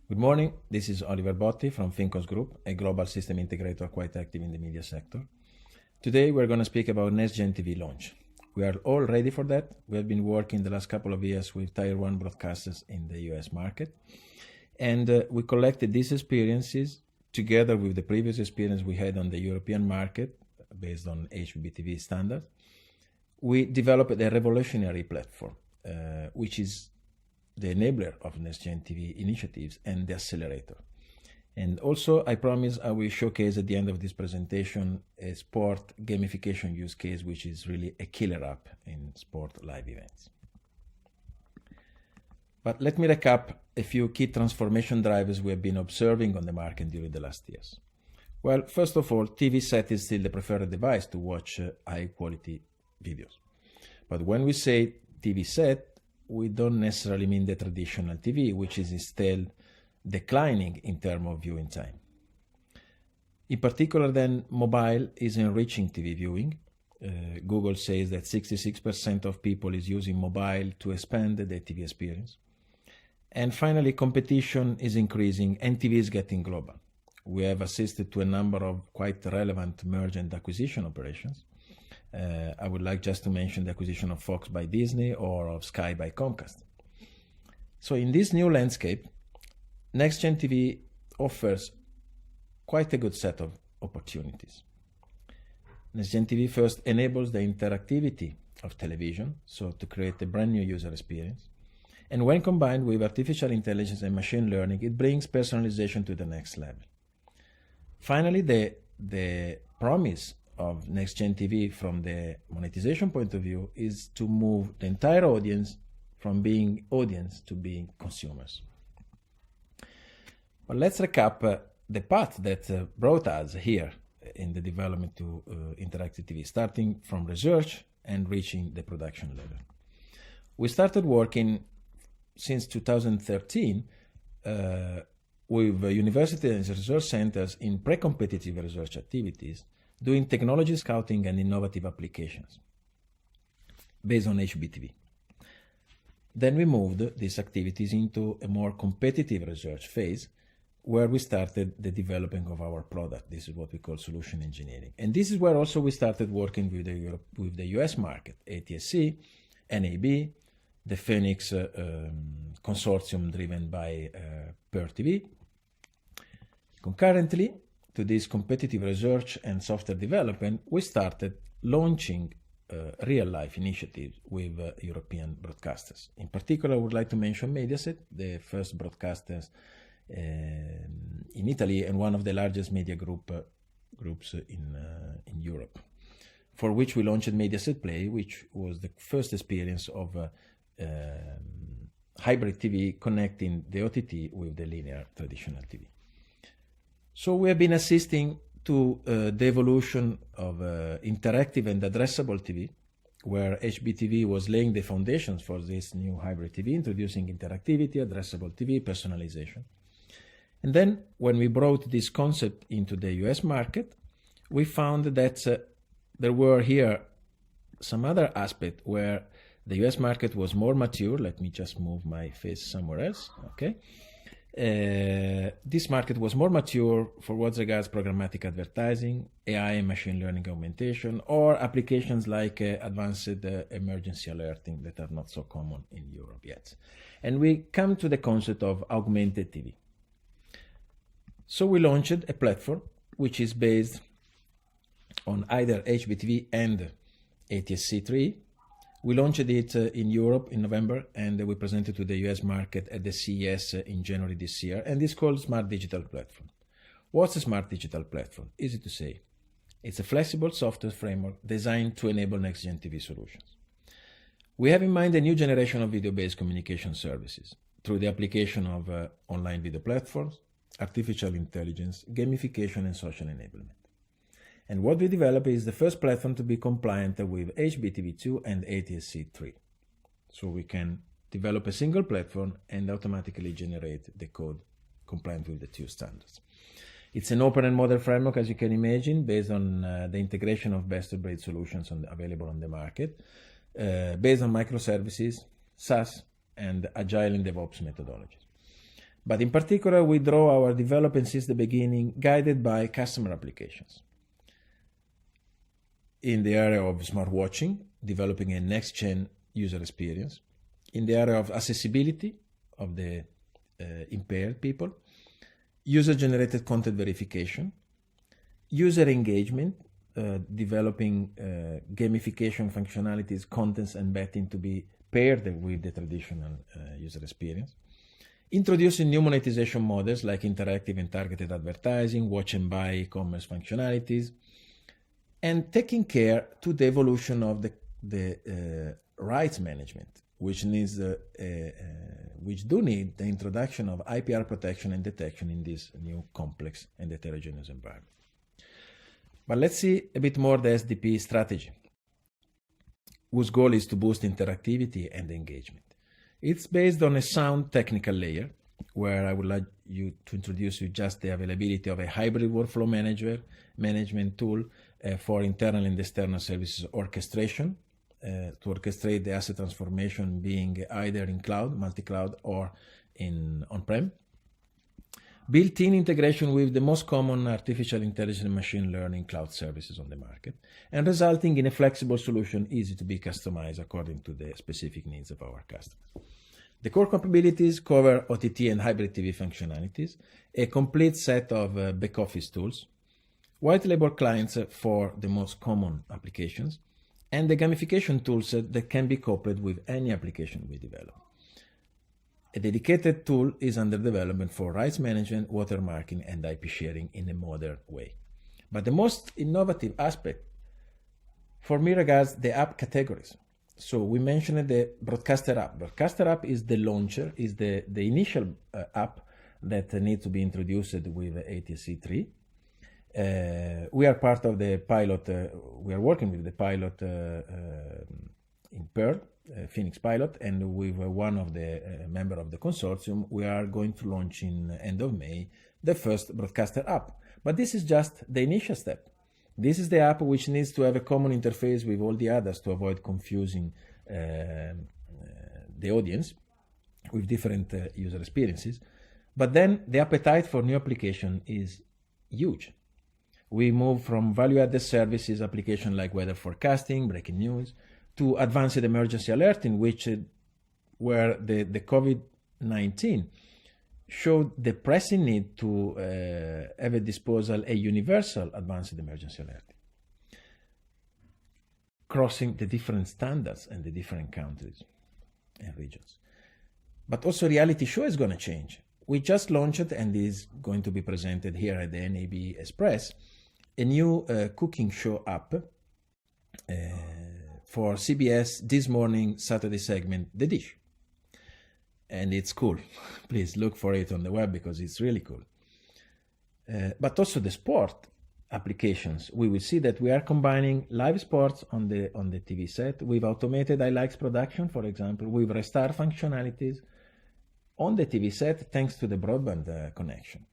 Good morning, this is Oliver Botti from Fincons Group, a global system integrator quite active in the media sector. Today we're going to speak about NextGenTV launch. We are all ready for that. We have been working the last couple of years with Tier 1 broadcasters in the US market. And we collected these experiences together with the previous experience we had on the European market based on HBTV standards. We developed a revolutionary platform, which is the enabler of NextGenTV initiatives and the accelerator. And also, I promise I will showcase at the end of this presentation a sport gamification use case, which is really a killer app in sport live events. But let me recap a few key transformation drivers we have been observing on the market during the last years. Well, first of all, TV set is still the preferred device to watch high-quality videos. But when we say TV set, we don't necessarily mean the traditional TV, which is instead declining in terms of viewing time. In particular, then, mobile is enriching TV viewing. Google says that 66% of people is using mobile to expand the TV experience. And finally, competition is increasing and TV is getting global. We have assisted to a number of quite relevant merger and acquisition operations. I would like just to mention the acquisition of Fox by Disney or of Sky by Comcast. So in this new landscape, NextGenTV offers quite a good set of opportunities. NextGenTV first enables the interactivity of television, so to create a brand new user experience. And when combined with artificial intelligence and machine learning, it brings personalization to the next level. Finally, the promise of NextGenTV from the monetization point of view is to move the entire audience from being audience to being consumers. But let's recap the path that brought us here in the development to interactive TV, starting from research and reaching the production level. We started working since 2013 with university and research centers in pre-competitive research activities, doing technology scouting and innovative applications based on HBTV. Then we moved these activities into a more competitive research phase where we started the developing of our product. This is what we call solution engineering. And this is where also we started working with the US market, ATSC, NAB, the Phoenix consortium driven by Pearl TV. Concurrently to this competitive research and software development, we started launching real-life initiatives with European broadcasters. In particular, I would like to mention Mediaset, the first broadcasters in Italy and one of the largest media groups in Europe, for which we launched Mediaset Play, which was the first experience of hybrid TV connecting the OTT with the linear traditional TV. So we have been assisting to the evolution of interactive and addressable TV, where HBTV was laying the foundations for this new hybrid TV, introducing interactivity, addressable TV, personalization. And then when we brought this concept into the US market, we found that there were here some other aspects where the US market was more mature. Let me just move my face somewhere else, okay? This market was more mature for what regards programmatic advertising, AI and machine learning augmentation, or applications like advanced emergency alerting that are not so common in Europe yet. And we come to the concept of augmented TV. So we launched a platform which is based on either HBTV and ATSC3. We launched it in Europe in November, and we presented to the US market at the CES in January this year, and it's called Smart Digital Platform. What's a Smart Digital Platform? Easy to say. It's a flexible software framework designed to enable NextGenTV solutions. We have in mind a new generation of video-based communication services through the application of online video platforms, artificial intelligence, gamification, and social enablement. And what we develop is the first platform to be compliant with HBTV2 and ATSC3. So we can develop a single platform and automatically generate the code compliant with the two standards. It's an open and modern framework, as you can imagine, based on the integration of best-of-breed solutions available on the market, based on microservices, SaaS, and agile and DevOps methodologies. But in particular, we draw our development since the beginning, guided by customer applications. In the area of smartwatching, developing a next-gen user experience. In the area of accessibility of the impaired people, user-generated content verification, user engagement, developing gamification functionalities, contents, and betting to be paired with the traditional user experience. Introducing new monetization models like interactive and targeted advertising, watch and buy e-commerce functionalities, and taking care to the evolution of the rights management, which needs which do need the introduction of IPR protection and detection in this new complex and heterogeneous environment. But let's see a bit more the SDP strategy, whose goal is to boost interactivity and engagement. It's based on a sound technical layer, where I would like to introduce you just the availability of a hybrid workflow management tool for internal and external services orchestration, to orchestrate the asset transformation being either in cloud, multi-cloud, or in on-prem. Built-in integration with the most common artificial intelligence and machine learning cloud services on the market, and resulting in a flexible solution easy to be customized according to the specific needs of our customers. The core capabilities cover OTT and hybrid TV functionalities, a complete set of back-office tools, white label clients for the most common applications, and the gamification toolset that can be coupled with any application we develop. A dedicated tool is under development for rights management, watermarking, and IP sharing in a modern way. But the most innovative aspect for me regards the app categories. So we mentioned the Broadcaster app. Broadcaster app is the launcher, is the initial app that needs to be introduced with ATSC 3. We are part of the pilot, we are working with the pilot in Perth, Phoenix pilot, and with one of the member of the consortium, we are going to launch in end of May the first Broadcaster app. But this is just the initial step. This is the app which needs to have a common interface with all the others to avoid confusing the audience with different user experiences. But then the appetite for new application is huge. We move from value-added services application like weather forecasting, breaking news, to advanced emergency alerting, where the COVID-19 showed the pressing need to have at disposal a universal advanced emergency alerting, crossing the different standards and the different countries and regions. But also reality show is going to change. We just launched, and is going to be presented here at the NAB Express, a new cooking show app for CBS This Morning Saturday segment, The Dish. And it's cool. Please look for it on the web because it's really cool. But also the sport applications. We will see that we are combining live sports on the TV set with automated highlights production, for example, with restart functionalities on the TV set thanks to the broadband connection.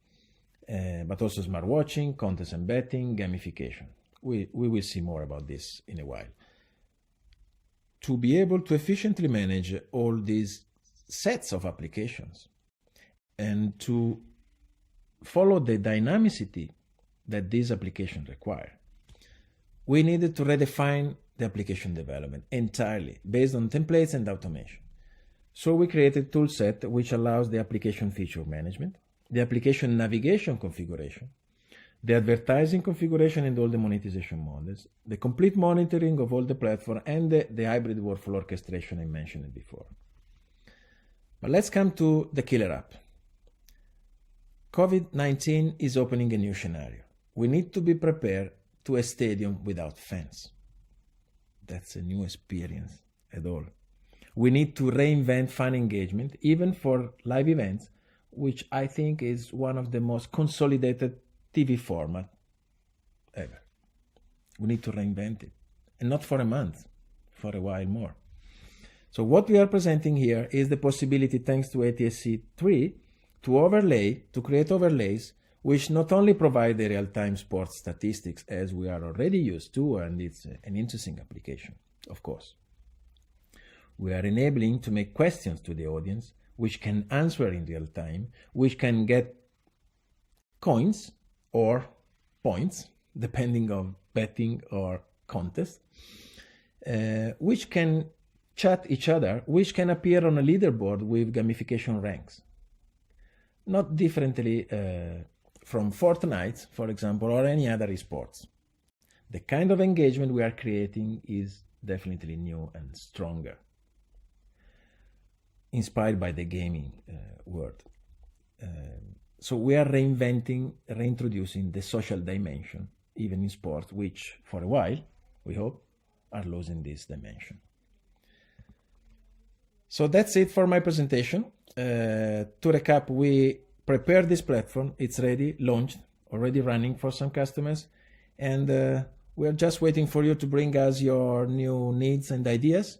But also smart watching, contents and betting, gamification. We will see more about this in a while. To be able to efficiently manage all these sets of applications and to follow the dynamicity that these applications require, we needed to redefine the application development entirely based on templates and automation. So we created a tool set which allows the application feature management, the application navigation configuration, the advertising configuration and all the monetization models, the complete monitoring of all the platform, and the hybrid workflow orchestration I mentioned before. But let's come to the killer app. COVID-19 is opening a new scenario. We need to be prepared to a stadium without fans. That's a new experience at all. We need to reinvent fan engagement, even for live events, which I think is one of the most consolidated TV format ever. We need to reinvent it, and not for a month, for a while more. So what we are presenting here is the possibility, thanks to ATSC 3, to create overlays which not only provide the real-time sports statistics as we are already used to, and it's an interesting application, of course. We are enabling to make questions to the audience which can answer in real time, which can get coins or points, depending on betting or contest, which can chat each other, which can appear on a leaderboard with gamification ranks. Not differently from Fortnite, for example, or any other esports. The kind of engagement we are creating is definitely new and stronger, inspired by the gaming world. So we are reintroducing the social dimension, even in sport, which for a while, we hope, are losing this dimension. So that's it for my presentation. To recap, we prepared this platform. It's ready, launched, already running for some customers. And we're just waiting for you to bring us your new needs and ideas.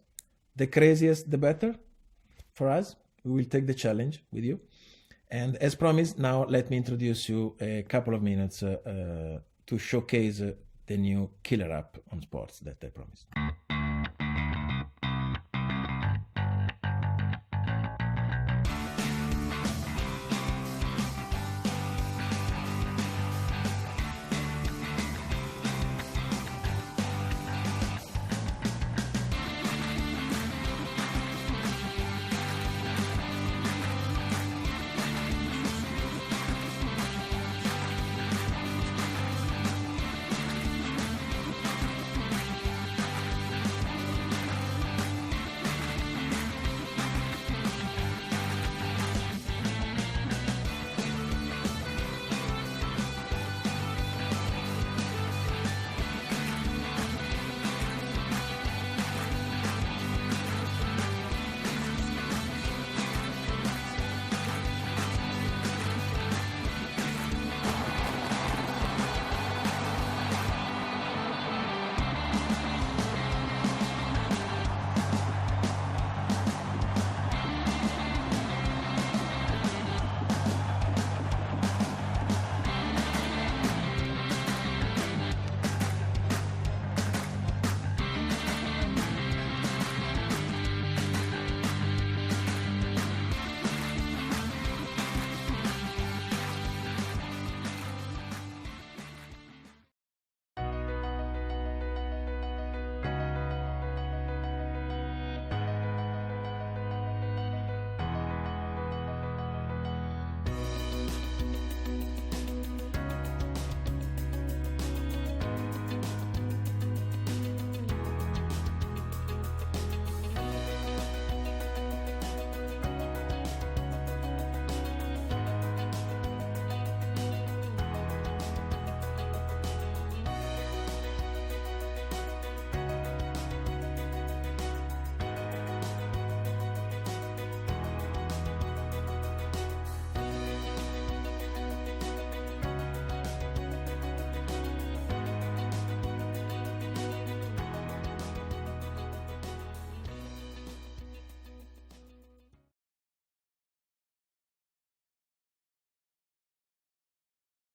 The craziest, the better for us. We will take the challenge with you. And as promised, now let me introduce you a couple of minutes to showcase the new killer app on sports that I promised.